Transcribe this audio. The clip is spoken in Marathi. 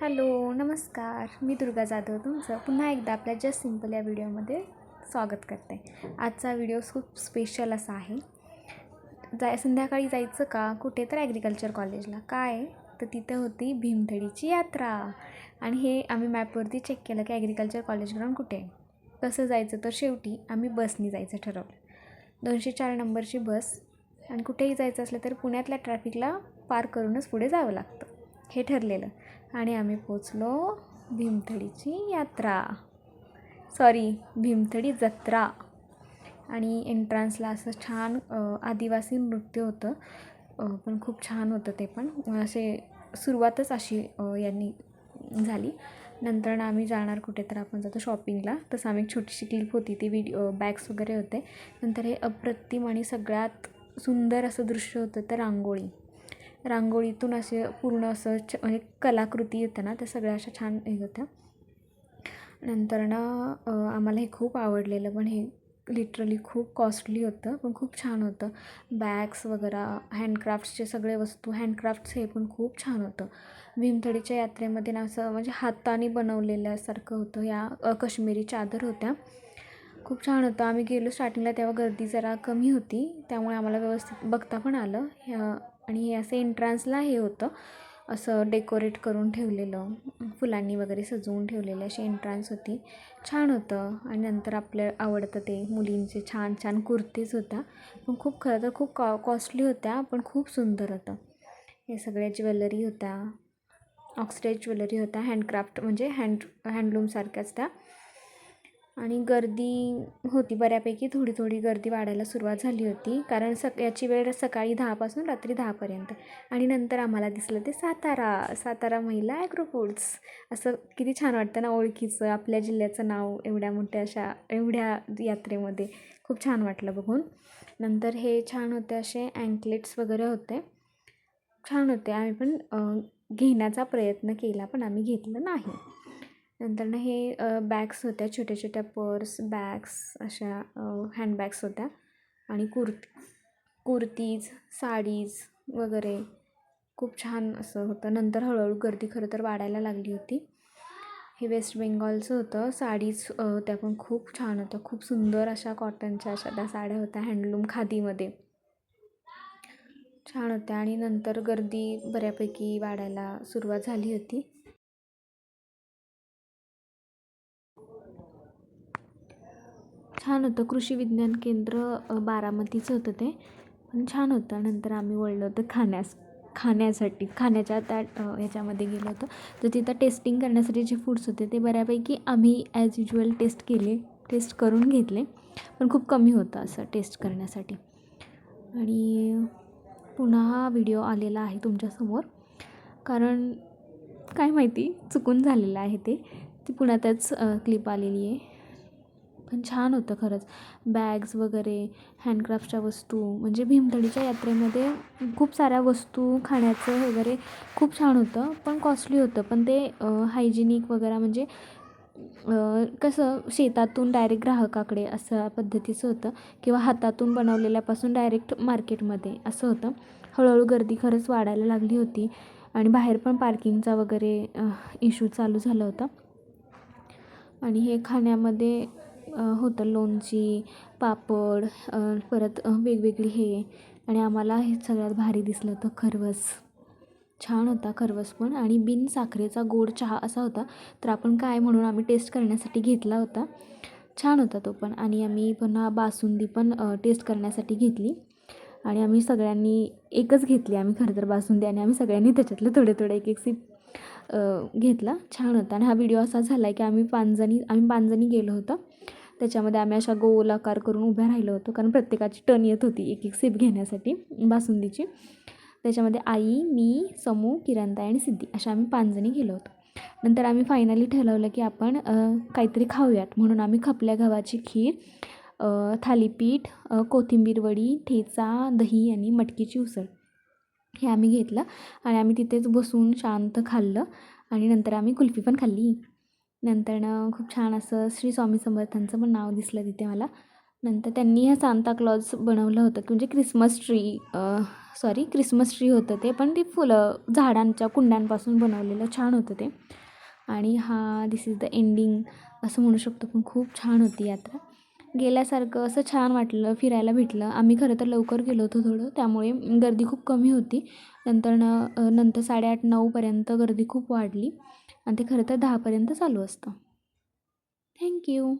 हॅलो, नमस्कार. मी दुर्गा जाधव तुमचं पुन्हा एकदा आपल्या जस्ट सिम्पल या व्हिडिओमध्ये स्वागत करते. आजचा व्हिडिओ खूप स्पेशल असा आहे. संध्याकाळी जायचं का कुठे, तर ॲग्रिकल्चर कॉलेजला. काय तर तिथं होती भीमथडीची यात्रा आणि हे आम्ही मॅपवरती चेक केलं की ॲग्रिकल्चर कॉलेज ग्राउंड कुठे आहे. कसं जायचं, तर शेवटी आम्ही बसनी जायचं ठरवलं. 204 नंबरची बस. आणि कुठेही जायचं असलं तर पुण्यातल्या ट्रॅफिकला पार करूनच पुढे जावं लागतं, हे ठरलेलं. आणि आम्ही पोचलो भीमथडीची यात्रा, भीमथडी जत्रा. आणि एंट्रान्सला असं छान आदिवासी नृत्य होतं, पण खूप छान होतं ते पण. असे सुरुवातच अशी यांनी झाली. नंतर आम्ही जाणार कुठे, तर आपण जातो शॉपिंगला. तसं आम्ही एक छोटीशी क्लिप होती, ती व्हिडिओ बॅग्स वगैरे होते. नंतर हे अप्रतिम आणि सगळ्यात सुंदर असं दृश्य होतं, तर रांगोळीतून असे पूर्ण असं म्हणजे कलाकृती होत्या ना, त्या सगळ्या अशा छान हे होत्या. नंतर आम्हाला हे खूप आवडलेलं, पण हे लिटरली खूप कॉस्टली होतं, पण खूप छान होतं. बॅग्स वगैरे, हँडक्राफ्ट्सचे सगळे वस्तू, हँडक्राफ्ट्स हे पण खूप छान होतं. भीमथडीच्या यात्रेमध्ये ना असं म्हणजे हाताने बनवलेल्यासारखं होतं. या काश्मीरी चादर होत्या, खूप छान होतं. आम्ही गेलो स्टार्टिंगला तेव्हा गर्दी जरा कमी होती, त्यामुळे आम्हाला व्यवस्थित बघता पण आलं. आणि हे असं एंट्रान्सला हे होतं, असं डेकोरेट करून ठेवलेलं, फुलांनी वगैरे सजवून ठेवलेली अशी एंट्रान्स होती. छान होतं. आणि नंतर आपलं आवडतं ते मुलींचे छान छान कुर्तीज होत्या, पण खूप खरं तर खूप कॉस्टली होत्या, पण खूप सुंदर होतं. हे सगळ्या ज्वेलरी होत्या, ऑक्सिडाइज ज्वेलरी होत्या, हँडक्राफ्ट म्हणजे हँडलूमसारख्याच त्या. आणि गर्दी होती बऱ्यापैकी, थोडी गर्दी वाढायला सुरुवात झाली होती, कारण याची वेळ सकाळी 10 रात्री 10 आणि नंतर आम्हाला दिसलं ते सातारा महिला ॲग्रो फूड्स. असं किती छान वाटतं ना, ओळखीचं आपल्या जिल्ह्याचं नाव एवढ्या यात्रेमध्ये. खूप छान वाटलं बघून. नंतर हे छान होते, असे अँकलेट्स वगैरे होते, छान होते. आम्ही पण घेण्याचा प्रयत्न केला, पण आम्ही घेतलं नाही. नंतर हे बॅग्स होत्या, छोट्या छोट्या पर्स, बॅग्स, अशा हँडबॅग्स होत्या. आणि कुर्तीज, साडीज वगैरे खूप छान असं होतं. नंतर हळूहळू गर्दी खरं तर वाढायला लागली होती. हे वेस्ट बेंगॉलचं होतं. साडीज त्या पण खूप छान होत्या, खूप सुंदर अशा कॉटनच्या अशा त्या साड्या होत्या, हँडलूम खादीमध्ये, छान होत्या. आणि नंतर गर्दी बऱ्यापैकी वाढायला सुरुवात झाली होती. छान होतं. कृषी विज्ञान केंद्र बारामतीचं होतं ते, पण छान होतं. नंतर आम्ही वळलो होतं खाण्याच्या त्या ह्याच्यामध्ये गेलो होतो. तर तिथं टेस्टिंग करण्यासाठी जे फूड्स होते ते बऱ्यापैकी आम्ही ॲज युज्युअल टेस्ट करून घेतले, पण खूप कमी होतं असं टेस्ट करण्यासाठी. आणि पुन्हा हा व्हिडिओ आलेला आहे तुमच्यासमोर, कारण काय माहिती चुकून झालेलं आहे ते, ती पुन्हा त्याच क्लिप आलेली आहे. पण छान होतं खरंच. बॅग्स वगैरे, हँडक्राफ्टच्या वस्तू, म्हणजे भीमथडीच्या यात्रेमध्ये खूप साऱ्या वस्तू, खाण्याचं वगैरे खूप छान होतं, पण कॉस्टली होतं. पण ते हायजिनिक वगैरे, म्हणजे कसं शेतातून डायरेक्ट ग्राहकाकडे असं पद्धतीचं होतं, किंवा हातातून बनवलेल्यापासून डायरेक्ट मार्केटमध्ये असं होतं. हळूहळू गर्दी खरंच वाढायला लागली होती, आणि बाहेर पण पार्किंगचा वगैरे इश्यू चालू झाला होता. आणि हे खाण्यामध्ये होतं लोणची, पापड, परत वेगवेगळी हे. आणि आम्हाला हे सगळ्यात भारी दिसलं होतं खरवस. छान होता खरवस पण, आणि बिन साखरेचा गोड चहा असा होता. तर आपण काय म्हणून आम्ही टेस्ट करण्यासाठी घेतला होता, छान होता तो पण. आणि आम्ही पुन्हा बासुंदी पण टेस्ट करण्यासाठी घेतली, आणि आम्ही सगळ्यांनी एकच घेतली आम्ही खरं तर बासुंदी, आणि आम्ही सगळ्यांनी त्याच्यातलं थोडं एक सिप घेतला. छान होता. आणि हा व्हिडिओ असा झाला आहे की आम्ही 5 जणी गेलो होतो. त्याच्यामध्ये आम्ही अशा गोल आकार करून उभ्या राहिलो होतो, कारण प्रत्येकाची टर्न येत होती एक सिप घेण्यासाठी बासुंदीची. त्याच्यामध्ये आई, मी, समू, किरणताई आणि सिद्धी अशा आम्ही 5 जणी गेलो होतो. नंतर आम्ही फायनली ठरवलं की आपण काहीतरी खाऊयात, म्हणून आम्ही खपल्या गव्हाची खीर, थालीपीठ, कोथिंबीर वडी, ठेचा, दही आणि मटकीची उसळ हे आम्ही घेतलं. आणि आम्ही तिथेच बसून शांत खाल्लं, आणि नंतर आम्ही कुल्फी पण खाल्ली. नंतर खूप छान असं श्री स्वामी समर्थांचं पण नाव दिसलं तिथे मला. नंतर त्यांनी हा सांता क्लॉज बनवलं होतं म्हणजे क्रिसमस ट्री होतं ते, पण ते फुलं झाडांच्या कुंड्यांपासून बनवलेलं छान होतं ते. आणि दिस इज द एंडिंग असं म्हणू शकतो. पण खूप छान होती यात्रा. गेल्यासारखं असं छान वाटलं, फिरायला भेटलं. आम्ही खरं तर लवकर गेलो होतो थोडं, त्यामुळे गर्दी खूप कमी होती. नंतर 8:30-9पर्यंत गर्दी खूप वाढली आणि ते खरं तर 10पर्यंत चालू असतं. थँक्यू.